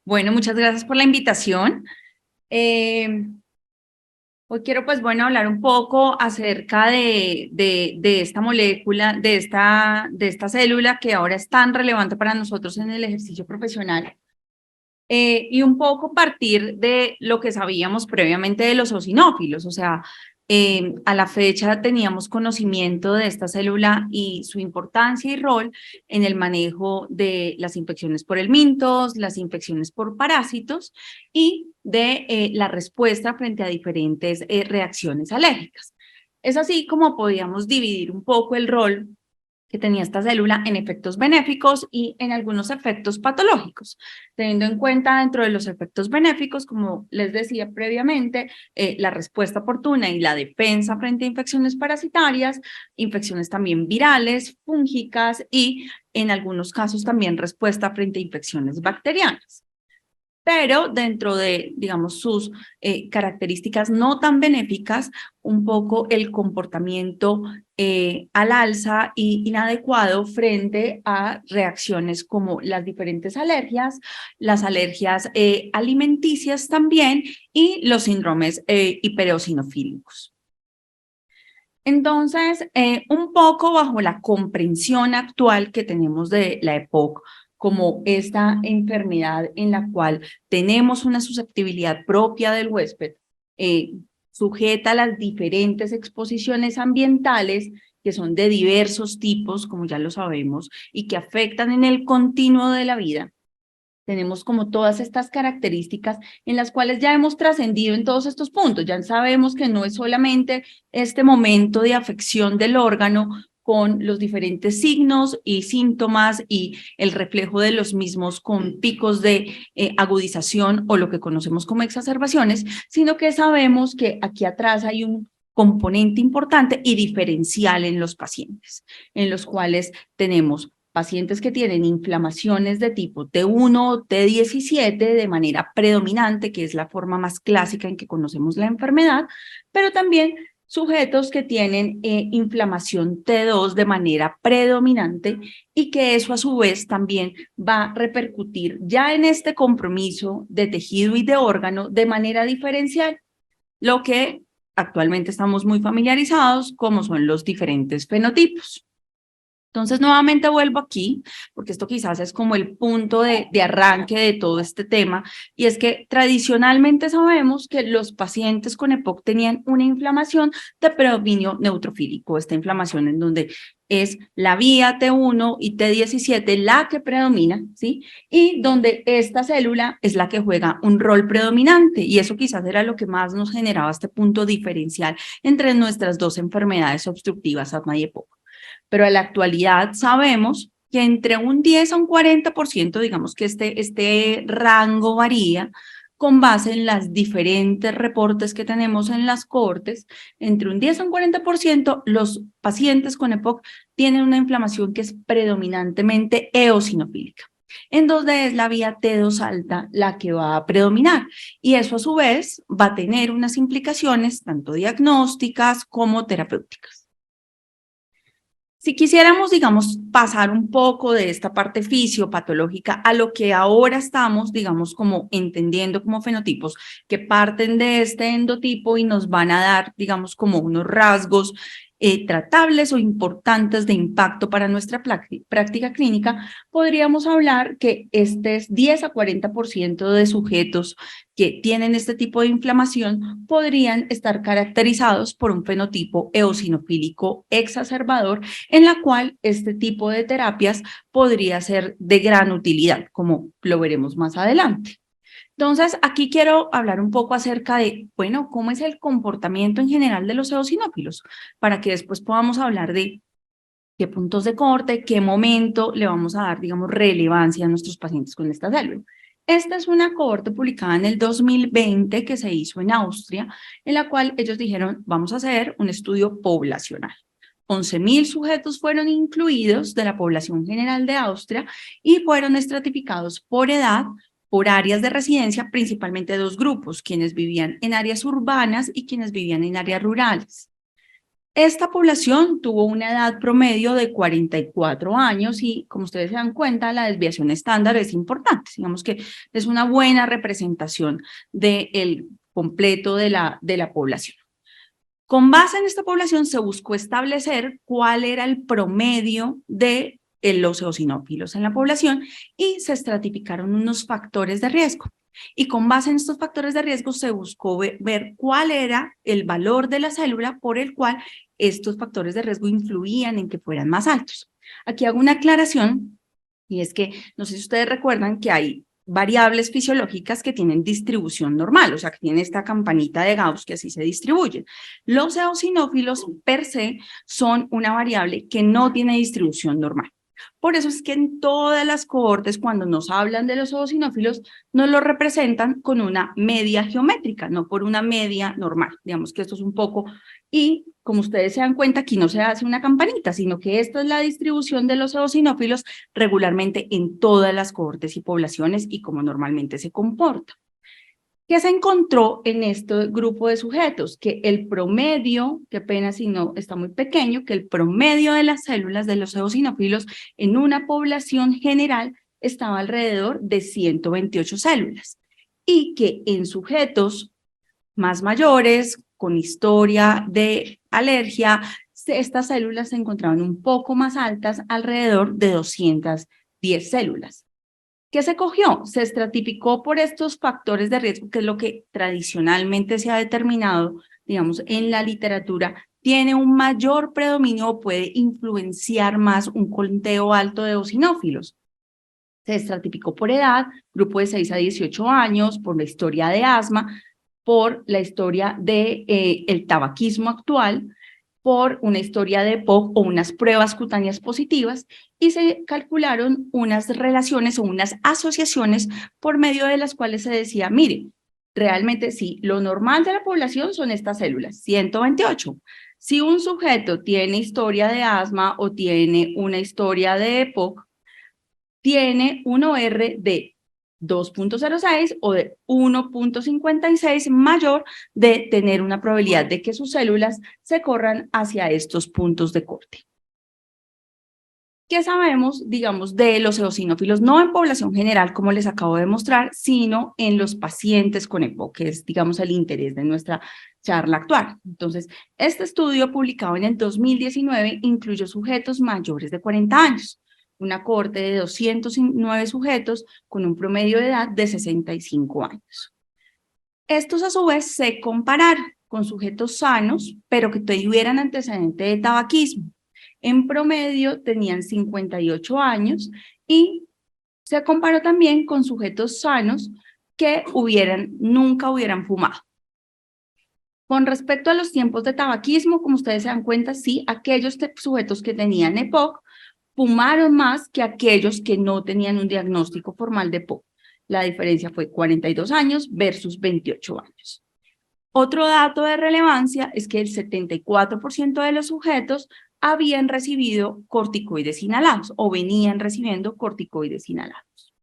Bueno, muchas gracias por la invitación. Hoy quiero, pues, bueno, hablar un poco acerca de esta molécula, de esta célula que ahora es tan relevante para nosotros en el ejercicio profesional. Y un poco partir de lo que sabíamos previamente de los eosinófilos, o sea, a la fecha teníamos conocimiento de esta célula y su importancia y rol en el manejo de las infecciones por helmintos, las infecciones por parásitos y de la respuesta frente a diferentes reacciones alérgicas. Es así como podíamos dividir un poco el rol que tenía esta célula en efectos benéficos y en algunos efectos patológicos, teniendo en cuenta dentro de los efectos benéficos, como les decía previamente, la respuesta oportuna y la defensa frente a infecciones parasitarias, infecciones también virales, fúngicas y en algunos casos también respuesta frente a infecciones bacterianas. Pero dentro de, digamos, sus características no tan benéficas, un poco el comportamiento al alza y inadecuado frente a reacciones como las diferentes alergias, las alergias alimenticias también y los síndromes hipereosinofílicos. Entonces, un poco bajo la comprensión actual que tenemos de la EPOC, como esta enfermedad en la cual tenemos una susceptibilidad propia del huésped, sujeta a las diferentes exposiciones ambientales que son de diversos tipos, como ya lo sabemos, y que afectan en el continuo de la vida. Tenemos como todas estas características en las cuales ya hemos trascendido en todos estos puntos. Ya sabemos que no es solamente este momento de afección del órgano con los diferentes signos y síntomas y el reflejo de los mismos con picos de agudización o lo que conocemos como exacerbaciones, sino que sabemos que aquí atrás hay un componente importante y diferencial en los pacientes, en los cuales tenemos pacientes que tienen inflamaciones de tipo T1 o T17 de manera predominante, que es la forma más clásica en que conocemos la enfermedad, pero también sujetos que tienen inflamación T2 de manera predominante y que eso a su vez también va a repercutir ya en este compromiso de tejido y de órgano de manera diferencial, lo que actualmente estamos muy familiarizados como son los diferentes fenotipos. Entonces, nuevamente vuelvo aquí, porque esto quizás es como el punto de arranque de todo este tema, y es que tradicionalmente sabemos que los pacientes con EPOC tenían una inflamación de predominio neutrofílico, esta inflamación en donde es la vía T1 y T17 la que predomina, ¿sí? Y donde esta célula es la que juega un rol predominante, y eso quizás era lo que más nos generaba este punto diferencial entre nuestras dos enfermedades obstructivas, asma y EPOC. Pero en la actualidad sabemos que entre un 10 a un 40%, digamos que este rango varía con base en las diferentes reportes que tenemos en las cortes, entre un 10 a un 40% los pacientes con EPOC tienen una inflamación que es predominantemente eosinofílica, en donde es la vía T2 alta la que va a predominar. Y eso a su vez va a tener unas implicaciones tanto diagnósticas como terapéuticas. Si quisiéramos, digamos, pasar un poco de esta parte fisiopatológica a lo que ahora estamos, digamos, como entendiendo como fenotipos que parten de este endotipo y nos van a dar, digamos, como unos rasgos tratables o importantes de impacto para nuestra práctica clínica, podríamos hablar que este es 10 a 40% de sujetos que tienen este tipo de inflamación podrían estar caracterizados por un fenotipo eosinofílico exacerbador, en la cual este tipo de terapias podría ser de gran utilidad, como lo veremos más adelante. Entonces, aquí quiero hablar un poco acerca de, bueno, cómo es el comportamiento en general de los eosinófilos, para que después podamos hablar de qué puntos de corte, qué momento le vamos a dar, digamos, relevancia a nuestros pacientes con esta célula. Esta es una cohorte publicada en el 2020 que se hizo en Austria, en la cual ellos dijeron, vamos a hacer un estudio poblacional. 11.000 sujetos fueron incluidos de la población general de Austria y fueron estratificados por edad, por áreas de residencia, principalmente dos grupos, quienes vivían en áreas urbanas y quienes vivían en áreas rurales. Esta población tuvo una edad promedio de 44 años y, como ustedes se dan cuenta, la desviación estándar es importante. Digamos que es una buena representación del completo de la población. Con base en esta población se buscó establecer cuál era el promedio de los eosinófilos en la población y se estratificaron unos factores de riesgo. Y con base en estos factores de riesgo se buscó ver cuál era el valor de la célula por el cual estos factores de riesgo influían en que fueran más altos. Aquí hago una aclaración y es que no sé si ustedes recuerdan que hay variables fisiológicas que tienen distribución normal, o sea, que tienen esta campanita de Gauss que así se distribuyen. Los eosinófilos per se son una variable que no tiene distribución normal. Por eso es que en todas las cohortes, cuando nos hablan de los eosinófilos, nos lo representan con una media geométrica, no por una media normal. Digamos que esto es un poco, y como ustedes se dan cuenta, aquí no se hace una campanita, sino que esta es la distribución de los eosinófilos regularmente en todas las cohortes y poblaciones y como normalmente se comporta. ¿Qué se encontró en este grupo de sujetos? Que el promedio, qué pena si no está muy pequeño, que el promedio de las células de los eosinófilos en una población general estaba alrededor de 128 células y que en sujetos más mayores, con historia de alergia, estas células se encontraban un poco más altas, alrededor de 210 células. ¿Qué se cogió? Se estratificó por estos factores de riesgo, que es lo que tradicionalmente se ha determinado, digamos, en la literatura, tiene un mayor predominio o puede influenciar más un conteo alto de eosinófilos. Se estratificó por edad, grupo de 6 a 18 años, por la historia de asma, por la historia del tabaquismo actual, por una historia de EPOC o unas pruebas cutáneas positivas y se calcularon unas relaciones o unas asociaciones por medio de las cuales se decía, mire, realmente sí, lo normal de la población son estas células, 128. Si un sujeto tiene historia de asma o tiene una historia de EPOC, tiene un OR de 2.06 o de 1.56 mayor de tener una probabilidad de que sus células se corran hacia estos puntos de corte. ¿Qué sabemos, digamos, de los eosinófilos? No en población general, como les acabo de mostrar, sino en los pacientes con EPOC, que es, digamos, el interés de nuestra charla actual. Entonces, este estudio publicado en el 2019 incluyó sujetos mayores de 40 años, una cohorte de 209 sujetos con un promedio de edad de 65 años. Estos, a su vez, se compararon con sujetos sanos, pero que tuvieran antecedente de tabaquismo. En promedio tenían 58 años y se comparó también con sujetos sanos que nunca hubieran fumado. Con respecto a los tiempos de tabaquismo, como ustedes se dan cuenta, sí, aquellos sujetos que tenían EPOC fumaron más que aquellos que no tenían un diagnóstico formal de EPOC. La diferencia fue 42 años versus 28 años. Otro dato de relevancia es que el 74% de los sujetos habían recibido corticoides inhalados o venían recibiendo corticoides inhalados.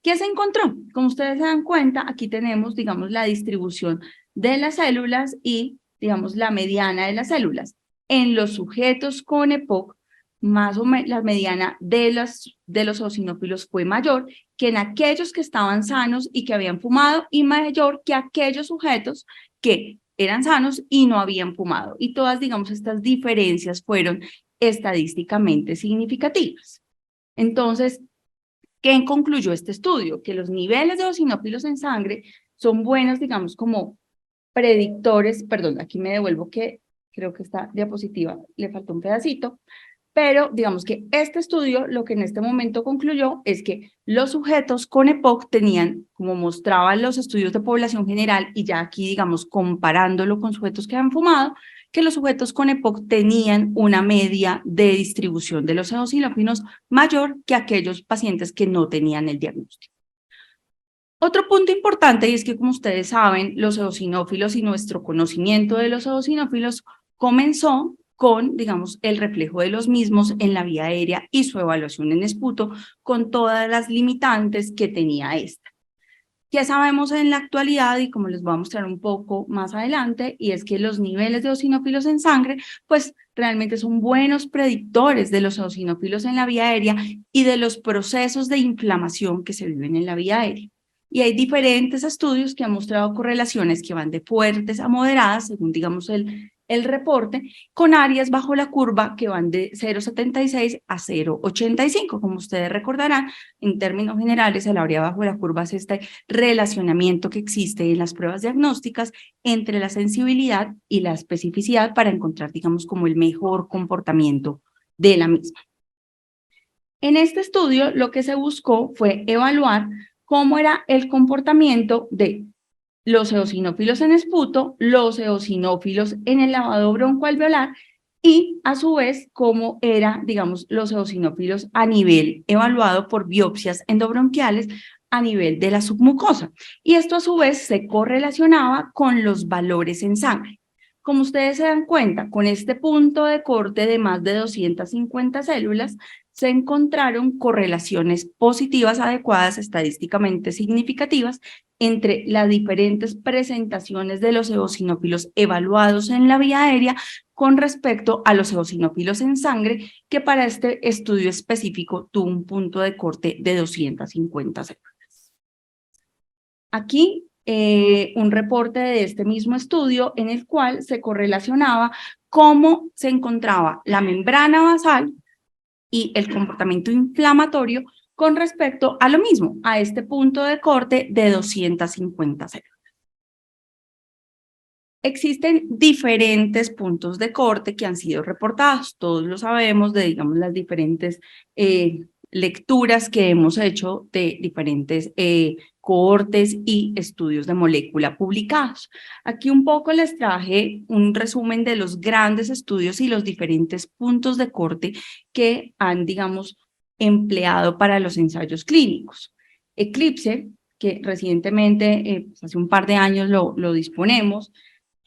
¿Qué se encontró? Como ustedes se dan cuenta, aquí tenemos, digamos, la distribución de las células y, digamos, la mediana de las células. En los sujetos con EPOC, más o menos la mediana de los eosinófilos fue mayor que en aquellos que estaban sanos y que habían fumado y mayor que aquellos sujetos que eran sanos y no habían fumado. Y todas, digamos, estas diferencias fueron estadísticamente significativas. Entonces, ¿qué concluyó este estudio? Que los niveles de eosinófilos en sangre son buenos, digamos, como predictores. Perdón, aquí me devuelvo que creo que esta diapositiva le faltó un pedacito. Pero digamos que este estudio lo que en este momento concluyó es que los sujetos con EPOC tenían, como mostraban los estudios de población general, y ya aquí, digamos, comparándolo con sujetos que han fumado, que los sujetos con EPOC tenían una media de distribución de los eosinófilos mayor que aquellos pacientes que no tenían el diagnóstico. Otro punto importante, y es que, como ustedes saben, los eosinófilos y nuestro conocimiento de los eosinófilos comenzó con, digamos, el reflejo de los mismos en la vía aérea y su evaluación en esputo con todas las limitantes que tenía esta. ¿Qué sabemos en la actualidad? Y como les voy a mostrar un poco más adelante, y es que los niveles de eosinófilos en sangre, pues realmente son buenos predictores de los eosinófilos en la vía aérea y de los procesos de inflamación que se viven en la vía aérea. Y hay diferentes estudios que han mostrado correlaciones que van de fuertes a moderadas, según digamos el reporte, con áreas bajo la curva que van de 0,76 a 0,85. Como ustedes recordarán, en términos generales, el área bajo la curva es este relacionamiento que existe en las pruebas diagnósticas entre la sensibilidad y la especificidad para encontrar, digamos, como el mejor comportamiento de la misma. En este estudio, lo que se buscó fue evaluar cómo era el comportamiento de los eosinófilos en esputo, los eosinófilos en el lavado broncoalveolar y, a su vez, cómo era, digamos, los eosinófilos a nivel evaluado por biopsias endobronquiales a nivel de la submucosa. Y esto, a su vez, se correlacionaba con los valores en sangre. Como ustedes se dan cuenta, con este punto de corte de más de 250 células, se encontraron correlaciones positivas adecuadas, estadísticamente significativas, entre las diferentes presentaciones de los eosinófilos evaluados en la vía aérea con respecto a los eosinófilos en sangre, que para este estudio específico tuvo un punto de corte de 250 células. Aquí un reporte de este mismo estudio en el cual se correlacionaba cómo se encontraba la membrana basal y el comportamiento inflamatorio con respecto a lo mismo, a este punto de corte de 250 células. Existen diferentes puntos de corte que han sido reportados, todos lo sabemos de, digamos, las diferentes lecturas que hemos hecho de diferentes cohortes y estudios de molécula publicados. Aquí un poco les traje un resumen de los grandes estudios y los diferentes puntos de corte que han, digamos, empleado para los ensayos clínicos. Eclipse, que recientemente, hace un par de años lo disponemos,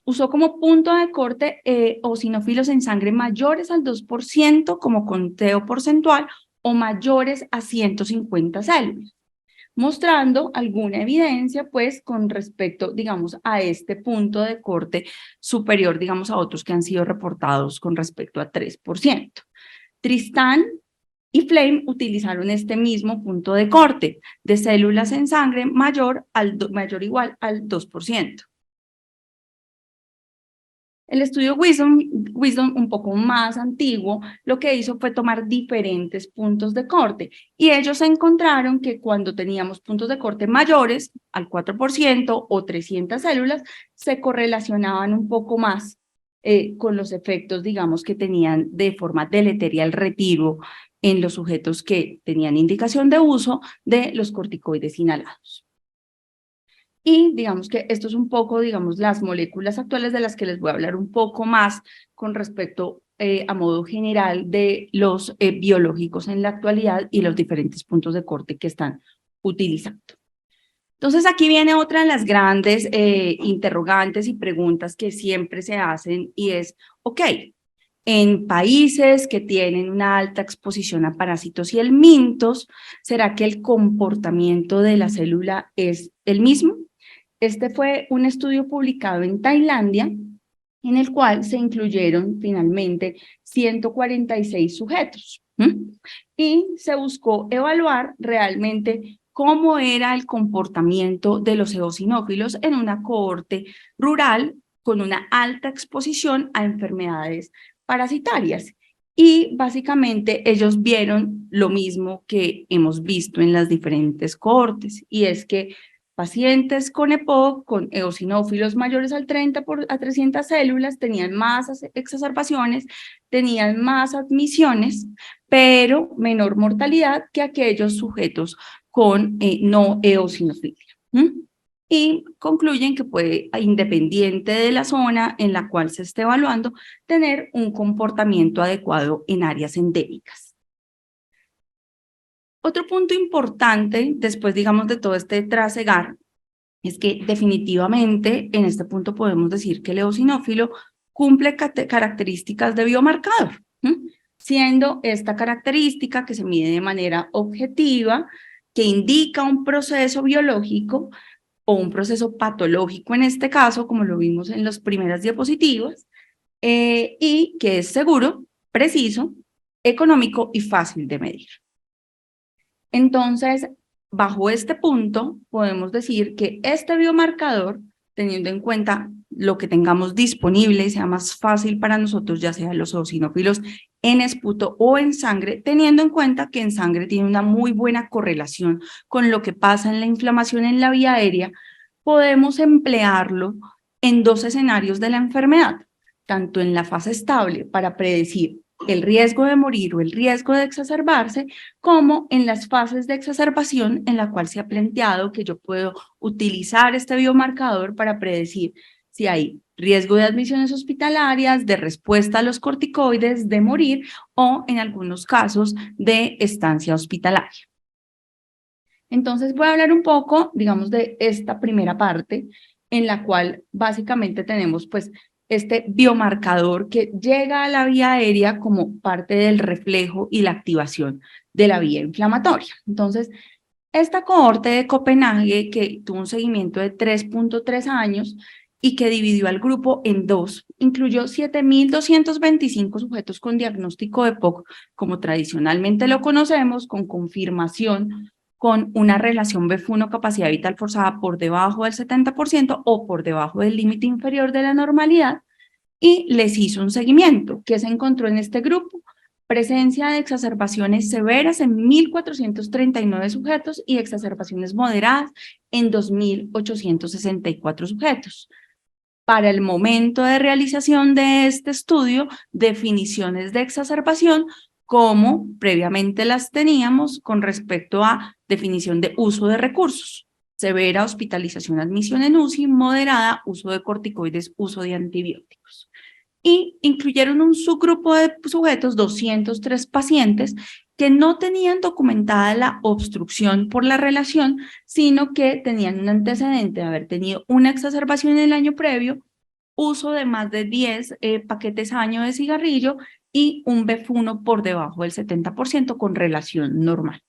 usó como punto de corte eosinófilos en sangre mayores al 2% como conteo porcentual o mayores a 150 células, mostrando alguna evidencia, pues, con respecto, digamos, a este punto de corte superior, digamos, a otros que han sido reportados con respecto a 3%. Tristan y Flame utilizaron este mismo punto de corte de células en sangre mayor o igual al 2%. El estudio Wisdom, un poco más antiguo, lo que hizo fue tomar diferentes puntos de corte y ellos encontraron que cuando teníamos puntos de corte mayores al 4% o 300 células, se correlacionaban un poco más con los efectos, digamos, que tenían de forma deleteria el retiro en los sujetos que tenían indicación de uso de los corticoides inhalados. Y digamos que esto es un poco, digamos, las moléculas actuales de las que les voy a hablar un poco más con respecto a modo general de los biológicos en la actualidad y los diferentes puntos de corte que están utilizando. Entonces aquí viene otra de las grandes interrogantes y preguntas que siempre se hacen y es, ok, en países que tienen una alta exposición a parásitos y helmintos, ¿será que el comportamiento de la célula es el mismo? Este fue un estudio publicado en Tailandia, en el cual se incluyeron finalmente 146 sujetos. Y se buscó evaluar realmente cómo era el comportamiento de los eosinófilos en una cohorte rural con una alta exposición a enfermedades parasitarias. Y básicamente ellos vieron lo mismo que hemos visto en las diferentes cohortes, y es que pacientes con EPOC, con eosinófilos mayores al 30 a 300 células, tenían más exacerbaciones, tenían más admisiones, pero menor mortalidad que aquellos sujetos con no eosinofilia. Y concluyen que puede, independiente de la zona en la cual se esté evaluando, tener un comportamiento adecuado en áreas endémicas. Otro punto importante, después, digamos, de todo este trasegar, es que definitivamente en este punto podemos decir que el eosinófilo cumple características de biomarcador, siendo esta característica que se mide de manera objetiva, que indica un proceso biológico, o un proceso patológico en este caso, como lo vimos en las primeras diapositivas, y que es seguro, preciso, económico y fácil de medir. Entonces, bajo este punto, podemos decir que este biomarcador, teniendo en cuenta lo que tengamos disponible y sea más fácil para nosotros, ya sea los eosinófilos en esputo o en sangre, teniendo en cuenta que en sangre tiene una muy buena correlación con lo que pasa en la inflamación en la vía aérea, podemos emplearlo en dos escenarios de la enfermedad, tanto en la fase estable para predecir el riesgo de morir o el riesgo de exacerbarse, como en las fases de exacerbación en la cual se ha planteado que yo puedo utilizar este biomarcador para predecir si hay riesgo de admisiones hospitalarias, de respuesta a los corticoides, de morir o en algunos casos de estancia hospitalaria. Entonces voy a hablar un poco, digamos, de esta primera parte en la cual básicamente tenemos pues este biomarcador que llega a la vía aérea como parte del reflejo y la activación de la vía inflamatoria. Entonces, esta cohorte de Copenhague, que tuvo un seguimiento de 3.3 años y que dividió al grupo en dos, incluyó 7.225 sujetos con diagnóstico de POC, como tradicionalmente lo conocemos, con confirmación con una relación BF1 capacidad vital forzada por debajo del 70% o por debajo del límite inferior de la normalidad, y les hizo un seguimiento. ¿Qué se encontró en este grupo? Presencia de exacerbaciones severas en 1.439 sujetos y exacerbaciones moderadas en 2.864 sujetos. Para el momento de realización de este estudio, definiciones de exacerbación como previamente las teníamos con respecto a definición de uso de recursos. Severa, hospitalización, admisión en UCI, moderada, uso de corticoides, uso de antibióticos. Y incluyeron un subgrupo de sujetos, 203 pacientes, que no tenían documentada la obstrucción por la relación, sino que tenían un antecedente de haber tenido una exacerbación en el año previo, uso de más de 10 paquetes año de cigarrillo y un BF1 por debajo del 70% con relación normal.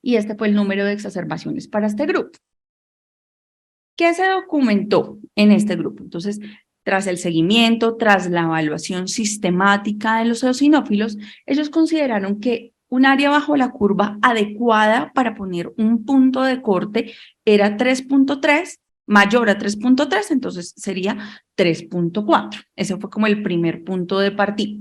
Y este fue el número de exacerbaciones para este grupo. ¿Qué se documentó en este grupo? Entonces, tras el seguimiento, tras la evaluación sistemática de los eosinófilos, ellos consideraron que un área bajo la curva adecuada para poner un punto de corte era 3.3, mayor a 3.3, entonces sería 3.4. Ese fue como el primer punto de partida.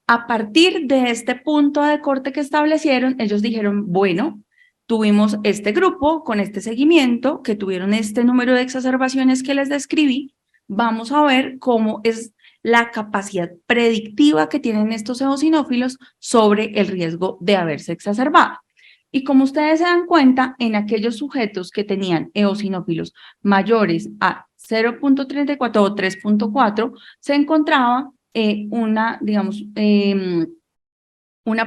A partir de este punto de corte que establecieron, ellos dijeron, bueno, tuvimos este grupo con este seguimiento, que tuvieron este número de exacerbaciones que les describí. Vamos a ver cómo es la capacidad predictiva que tienen estos eosinófilos sobre el riesgo de haberse exacerbado. Y como ustedes se dan cuenta, en aquellos sujetos que tenían eosinófilos mayores a 0.34 o 3.4, se encontraba una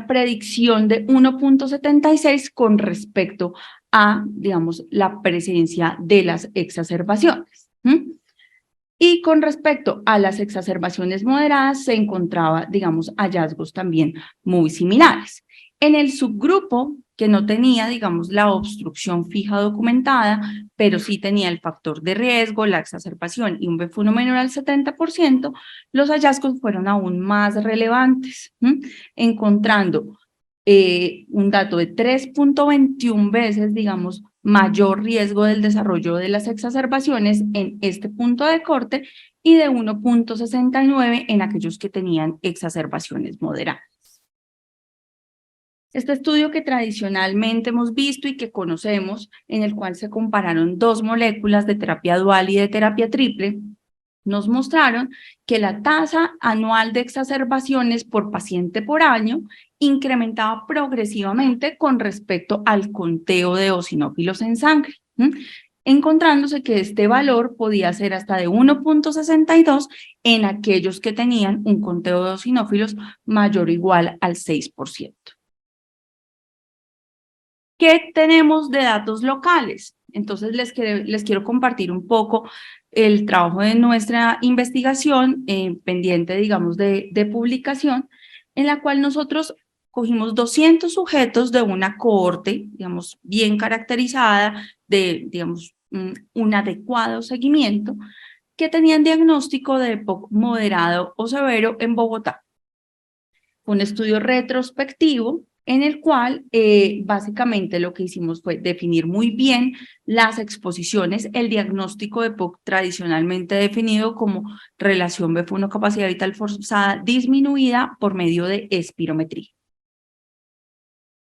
predicción de 1.76 con respecto a, digamos, la presencia de las exacerbaciones. Y con respecto a las exacerbaciones moderadas, se encontraba, digamos, hallazgos también muy similares. En el subgrupo que no tenía, digamos, la obstrucción fija documentada, pero sí tenía el factor de riesgo, la exacerbación y un BF1 menor al 70%, los hallazgos fueron aún más relevantes, encontrando un dato de 3.21 veces, digamos, mayor riesgo del desarrollo de las exacerbaciones en este punto de corte y de 1.69 en aquellos que tenían exacerbaciones moderadas. Este estudio que tradicionalmente hemos visto y que conocemos, en el cual se compararon dos moléculas de terapia dual y de terapia triple, nos mostraron que la tasa anual de exacerbaciones por paciente por año incrementaba progresivamente con respecto al conteo de eosinófilos en sangre, encontrándose que este valor podía ser hasta de 1.62 en aquellos que tenían un conteo de eosinófilos mayor o igual al 6%. ¿Qué tenemos de datos locales? Entonces les quiero compartir un poco el trabajo de nuestra investigación pendiente, digamos, de publicación, en la cual nosotros cogimos 200 sujetos de una cohorte, digamos, bien caracterizada, de, digamos, un adecuado seguimiento, que tenían diagnóstico de EPOC moderado o severo en Bogotá. Un estudio retrospectivo en el cual básicamente lo que hicimos fue definir muy bien las exposiciones, el diagnóstico de EPOC tradicionalmente definido como relación B1 capacidad vital forzada disminuida por medio de espirometría.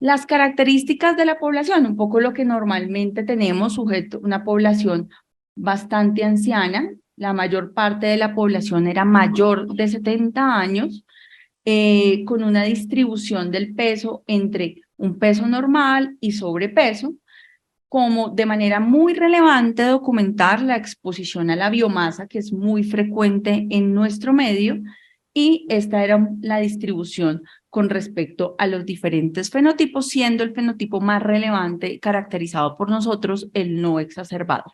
Las características de la población, un poco lo que normalmente tenemos, una población bastante anciana, la mayor parte de la población era mayor de 70 años, con una distribución del peso entre un peso normal y sobrepeso, como de manera muy relevante documentar la exposición a la biomasa, que es muy frecuente en nuestro medio, y esta era la distribución con respecto a los diferentes fenotipos, siendo el fenotipo más relevante caracterizado por nosotros el no exacerbador.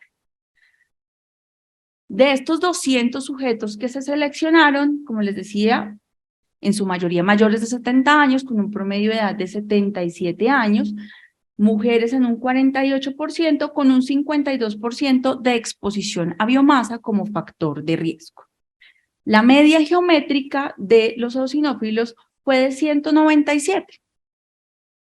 De estos 200 sujetos que se seleccionaron, como les decía, en su mayoría mayores de 70 años, con un promedio de edad de 77 años, mujeres en un 48%, con un 52% de exposición a biomasa como factor de riesgo. La media geométrica de los eosinófilos fue de 197,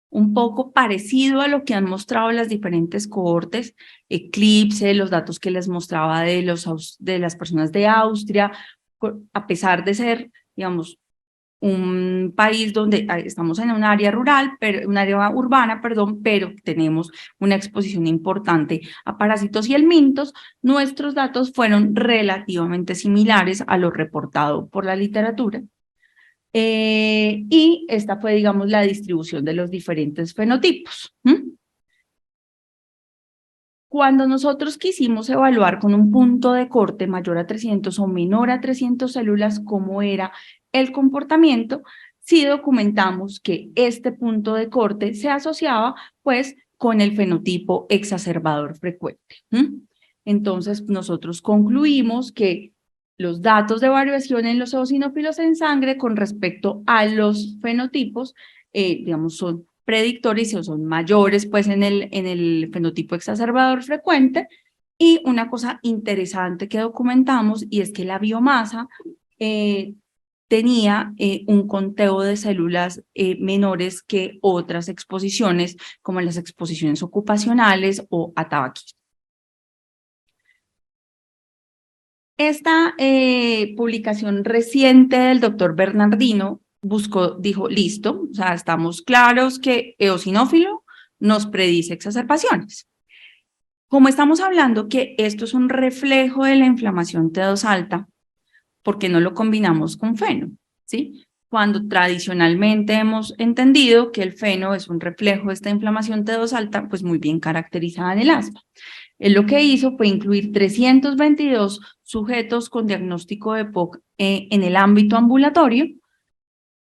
un poco parecido a lo que han mostrado las diferentes cohortes, Eclipse, los datos que les mostraba de las personas de Austria, a pesar de ser, digamos, un país donde estamos en un área rural, un área urbana, perdón, pero tenemos una exposición importante a parásitos y helmintos, nuestros datos fueron relativamente similares a lo reportado por la literatura. Y esta fue, digamos, la distribución de los diferentes fenotipos. Cuando nosotros quisimos evaluar con un punto de corte mayor a 300 o menor a 300 células cómo era el comportamiento, sí documentamos que este punto de corte se asociaba pues con el fenotipo exacerbador frecuente. Entonces nosotros concluimos que los datos de variación en los eosinófilos en sangre con respecto a los fenotipos, digamos, son predictores o son mayores pues en el fenotipo exacerbador frecuente. Y una cosa interesante que documentamos y es que la biomasa tenía un conteo de células menores que otras exposiciones, como las exposiciones ocupacionales o a tabaquismo. Esta publicación reciente del doctor Bernardino dijo, listo, o sea, estamos claros que eosinófilo nos predice exacerbaciones. Como estamos hablando que esto es un reflejo de la inflamación T2 alta, ¿por qué no lo combinamos con feno? ¿Sí? Cuando tradicionalmente hemos entendido que el feno es un reflejo de esta inflamación T2 alta, pues muy bien caracterizada en el asma. Él lo que hizo fue incluir 322 sujetos con diagnóstico de EPOC en el ámbito ambulatorio.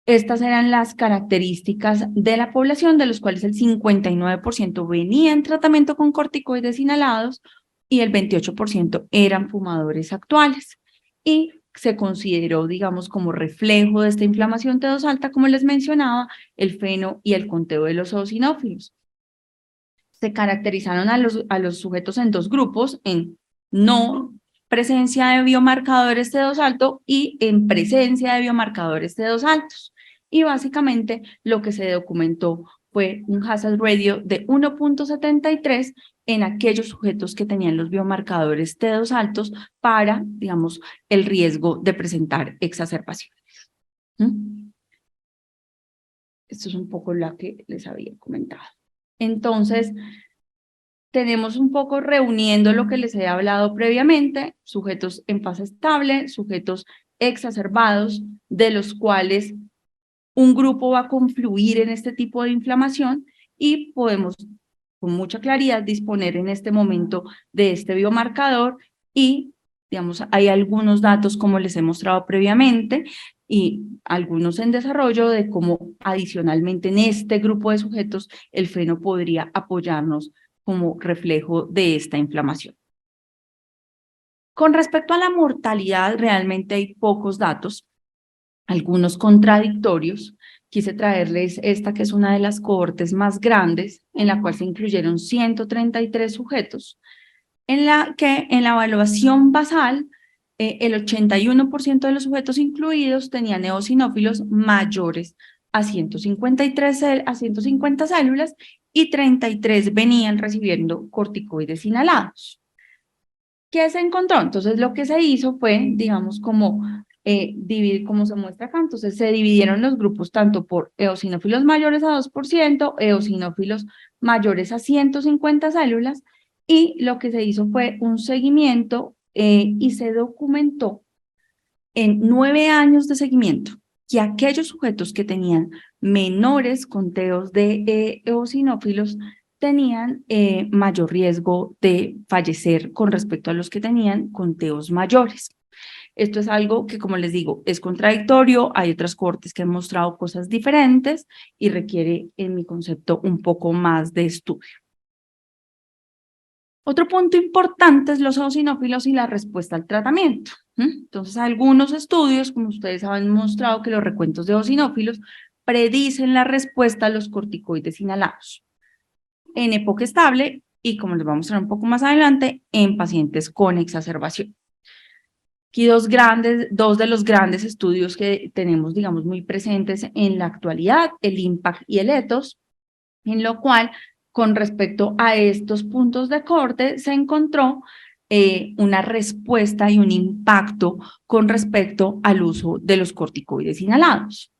Estas eran las características de la población, de los cuales el 59% venía en tratamiento con corticoides inhalados y el 28% eran fumadores actuales. Y se consideró, digamos, como reflejo de esta inflamación T2 alta, como les mencionaba, el feno y el conteo de los eosinófilos. Se caracterizaron a los sujetos en dos grupos, en no presencia de biomarcadores T2 alto y en presencia de biomarcadores T2 altos. Y básicamente lo que se documentó fue un hazard ratio de 1.73 en aquellos sujetos que tenían los biomarcadores T2 altos para, digamos, el riesgo de presentar exacerbaciones. Esto es un poco lo que les había comentado. Entonces, tenemos un poco reuniendo lo que les he hablado previamente, sujetos en fase estable, sujetos exacerbados, de los cuales un grupo va a confluir en este tipo de inflamación y podemos con mucha claridad disponer en este momento de este biomarcador y, digamos, hay algunos datos como les he mostrado previamente y algunos en desarrollo de cómo adicionalmente en este grupo de sujetos el feno podría apoyarnos como reflejo de esta inflamación. Con respecto a la mortalidad, realmente hay pocos datos, algunos contradictorios, quise traerles esta que es una de las cohortes más grandes, en la cual se incluyeron 133 sujetos, en la que en la evaluación basal el 81% de los sujetos incluidos tenían eosinófilos mayores a 150 células y 33 venían recibiendo corticoides inhalados. ¿Qué se encontró? Entonces lo que se hizo fue, digamos, como dividir, como se muestra acá, entonces se dividieron los grupos tanto por eosinófilos mayores a 2%, eosinófilos mayores a 150 células, y lo que se hizo fue un seguimiento y se documentó en 9 años de seguimiento que aquellos sujetos que tenían menores conteos de eosinófilos tenían mayor riesgo de fallecer con respecto a los que tenían conteos mayores. Esto es algo que, como les digo, es contradictorio. Hay otras cohortes que han mostrado cosas diferentes y requiere, en mi concepto, un poco más de estudio. Otro punto importante es los eosinófilos y la respuesta al tratamiento. Entonces, algunos estudios, como ustedes han mostrado, que los recuentos de eosinófilos predicen la respuesta a los corticoides inhalados en época estable y, como les voy a mostrar un poco más adelante, en pacientes con exacerbación. Aquí dos de los grandes estudios que tenemos, digamos, muy presentes en la actualidad, el IMPACT y el ETHOS, en lo cual, con respecto a estos puntos de corte, se encontró una respuesta y un impacto con respecto al uso de los corticoides inhalados.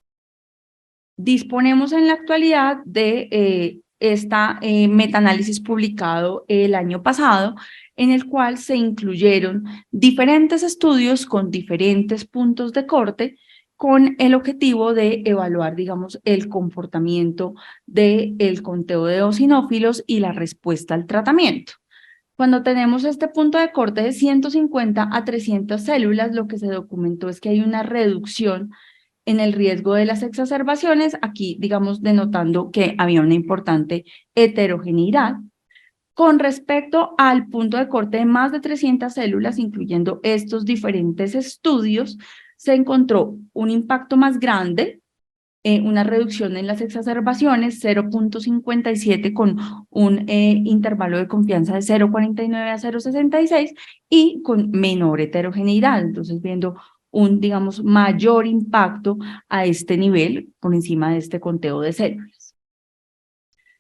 Disponemos en la actualidad de esta metaanálisis publicado el año pasado, en el cual se incluyeron diferentes estudios con diferentes puntos de corte, con el objetivo de evaluar, digamos, el comportamiento del conteo de eosinófilos y la respuesta al tratamiento. Cuando tenemos este punto de corte de 150 a 300 células, lo que se documentó es que hay una reducción en el riesgo de las exacerbaciones, aquí, digamos, denotando que había una importante heterogeneidad. Con respecto al punto de corte de más de 300 células, incluyendo estos diferentes estudios, se encontró un impacto más grande, una reducción en las exacerbaciones, 0.57 con un intervalo de confianza de 0.49 a 0.66 y con menor heterogeneidad. Entonces, viendo un, digamos, mayor impacto a este nivel por encima de este conteo de células.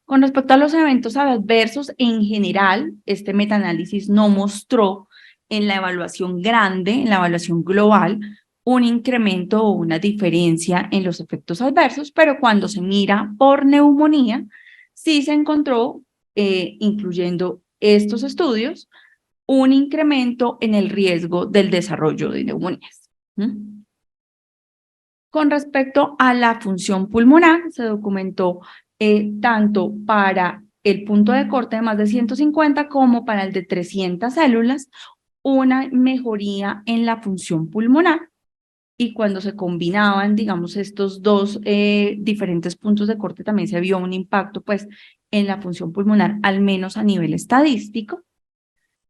Con respecto a los eventos adversos, en general, este metaanálisis no mostró en la evaluación grande, en la evaluación global, un incremento o una diferencia en los efectos adversos, pero cuando se mira por neumonía, sí se encontró, incluyendo estos estudios, un incremento en el riesgo del desarrollo de neumonías. Con respecto a la función pulmonar, se documentó tanto para el punto de corte de más de 150 como para el de 300 células, una mejoría en la función pulmonar. Y cuando se combinaban, digamos, estos dos diferentes puntos de corte, también se vio un impacto, pues, en la función pulmonar, al menos a nivel estadístico.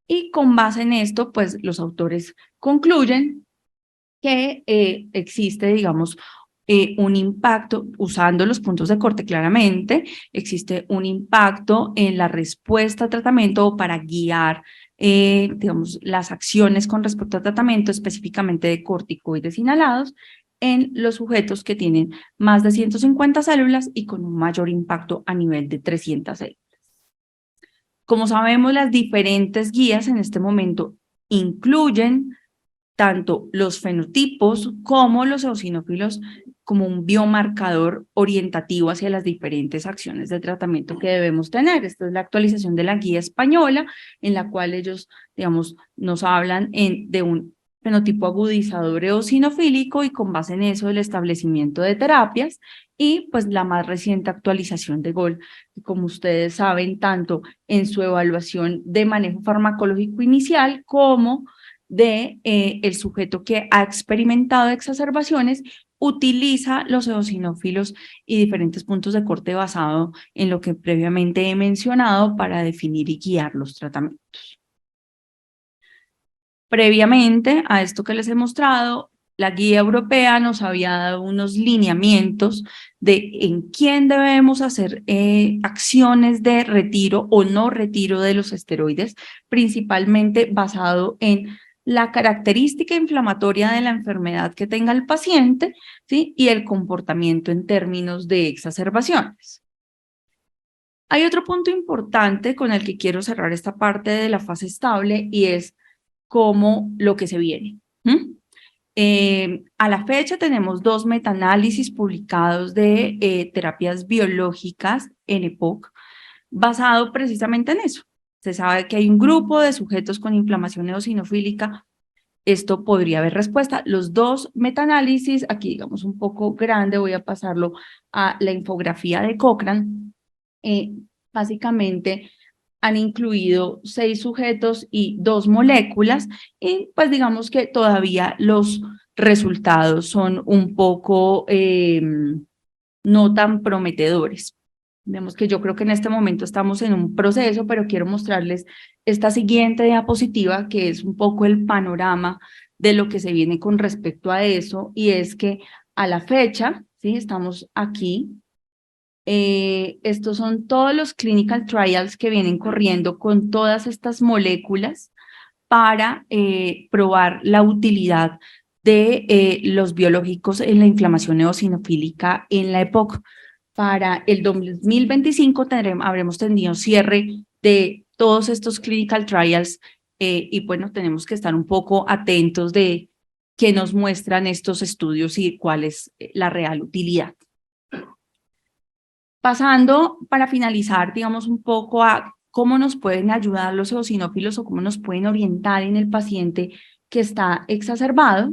Y con base en esto, pues, los autores concluyen que existe, digamos, un impacto, usando los puntos de corte claramente, existe un impacto en la respuesta al tratamiento o para guiar, digamos, las acciones con respecto al tratamiento, específicamente de corticoides inhalados, en los sujetos que tienen más de 150 células y con un mayor impacto a nivel de 300 células. Como sabemos, las diferentes guías en este momento incluyen tanto los fenotipos como los eosinófilos como un biomarcador orientativo hacia las diferentes acciones de tratamiento que debemos tener. Esta es la actualización de la guía española, en la cual ellos, digamos, nos hablan de un fenotipo agudizador eosinofílico y con base en eso el establecimiento de terapias y pues la más reciente actualización de GOL, que como ustedes saben, tanto en su evaluación de manejo farmacológico inicial como de el sujeto que ha experimentado exacerbaciones utiliza los eosinófilos y diferentes puntos de corte basado en lo que previamente he mencionado para definir y guiar los tratamientos. Previamente a esto que les he mostrado, La guía europea nos había dado unos lineamientos de en quién debemos hacer acciones de retiro o no retiro de los esteroides, principalmente basado en la característica inflamatoria de la enfermedad que tenga el paciente, ¿sí? Y el comportamiento en términos de exacerbaciones. Hay otro punto importante con el que quiero cerrar esta parte de la fase estable y es cómo lo que se viene. A la fecha tenemos 2 metaanálisis publicados de terapias biológicas en EPOC, basado precisamente en eso. Se sabe que hay un grupo de sujetos con inflamación eosinofílica. Esto podría haber respuesta. Los 2 metaanálisis, aquí digamos un poco grande, voy a pasarlo a la infografía de Cochrane. Básicamente han incluido 6 sujetos y 2 moléculas y pues digamos que todavía los resultados son un poco no tan prometedores. Vemos que yo creo que en este momento estamos en un proceso, pero quiero mostrarles esta siguiente diapositiva que es un poco el panorama de lo que se viene con respecto a eso y es que a la fecha, ¿sí? Estamos aquí. Estos son todos los clinical trials que vienen corriendo con todas estas moléculas para probar la utilidad de los biológicos en la inflamación eosinofílica en la EPOC. Para el 2025 habremos tenido cierre de todos estos clinical trials y bueno, tenemos que estar un poco atentos de qué nos muestran estos estudios y cuál es la real utilidad. Pasando para finalizar, digamos, un poco a cómo nos pueden ayudar los eosinófilos o cómo nos pueden orientar en el paciente que está exacerbado.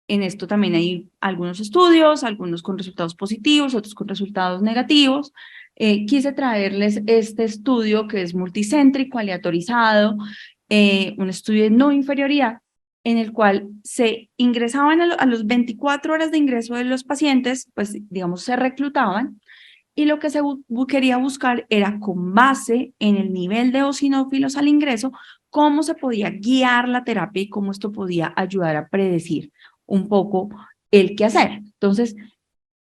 En esto también hay algunos estudios, algunos con resultados positivos, otros con resultados negativos. Quise traerles este estudio que es multicéntrico, aleatorizado, un estudio de no inferioridad, en el cual se ingresaban a los 24 horas de ingreso de los pacientes, pues digamos se reclutaban, y lo que se quería buscar era con base en el nivel de eosinófilos al ingreso, cómo se podía guiar la terapia y cómo esto podía ayudar a predecir un poco el qué hacer. Entonces,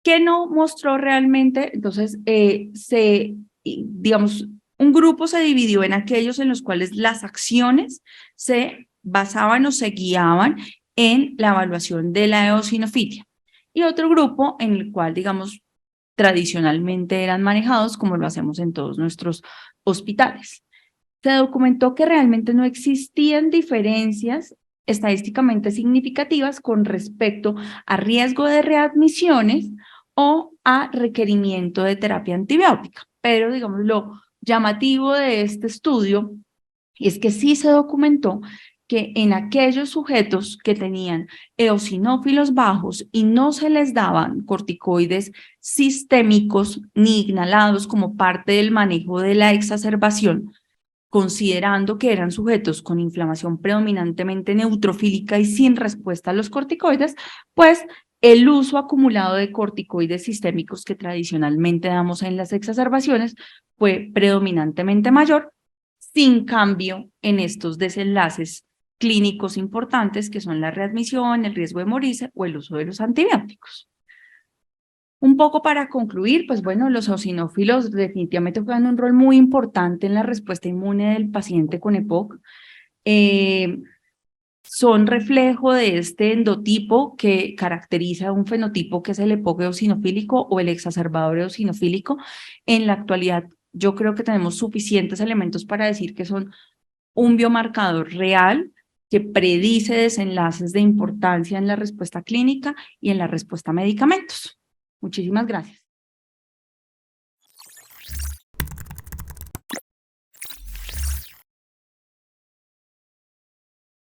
¿qué no mostró realmente? Entonces, digamos, un grupo se dividió en aquellos en los cuales las acciones se basaban o se guiaban en la evaluación de la eosinofilia. Y otro grupo en el cual, digamos, tradicionalmente eran manejados como lo hacemos en todos nuestros hospitales. Se documentó que realmente no existían diferencias estadísticamente significativas con respecto a riesgo de readmisiones o a requerimiento de terapia antibiótica. Pero, digamos, lo llamativo de este estudio es que sí se documentó que en aquellos sujetos que tenían eosinófilos bajos y no se les daban corticoides sistémicos ni inhalados como parte del manejo de la exacerbación, considerando que eran sujetos con inflamación predominantemente neutrofílica y sin respuesta a los corticoides, pues el uso acumulado de corticoides sistémicos que tradicionalmente damos en las exacerbaciones fue predominantemente mayor, sin cambio en estos desenlaces clínicos importantes que son la readmisión, el riesgo de morirse o el uso de los antibióticos. Un poco para concluir, pues bueno, los eosinófilos definitivamente juegan un rol muy importante en la respuesta inmune del paciente con EPOC. Son reflejo de este endotipo que caracteriza un fenotipo que es el EPOC eosinofílico o el exacerbador eosinofílico. En la actualidad, yo creo que tenemos suficientes elementos para decir que son un biomarcador real que predice desenlaces de importancia en la respuesta clínica y en la respuesta a medicamentos. Muchísimas gracias.